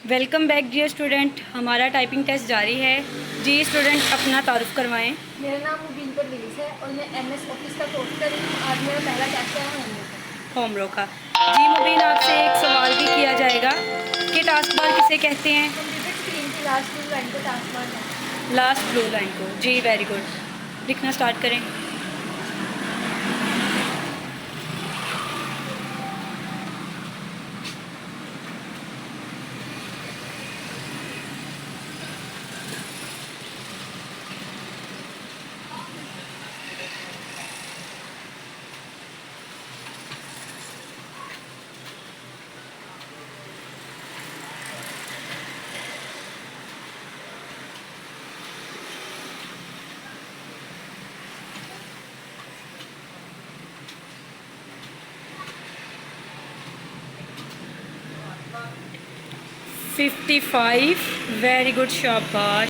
Welcome back dear student. हमारा typing test जारी है। जी स्टूडेंट, अपना तारुफ करवाएं। मेरा नाम मुबीन परवेज़ है और मैं एमएस ऑफिस का कोर्स कर रही हूँ। आज मेरा पहला टेस्ट है होमवर्क का। जी मुबीन, आपसे एक सवाल भी किया जाएगा कि टास्क बार किसे कहते हैं? कंप्यूटर स्क्रीन की लास्ट ब्लू लाइन को टास्क बार है। लास्ट ब्लू लाइन को। जी वेरी गुड। लिखना स्टार्ट करें। $55। वेरी गुड, शाबाश।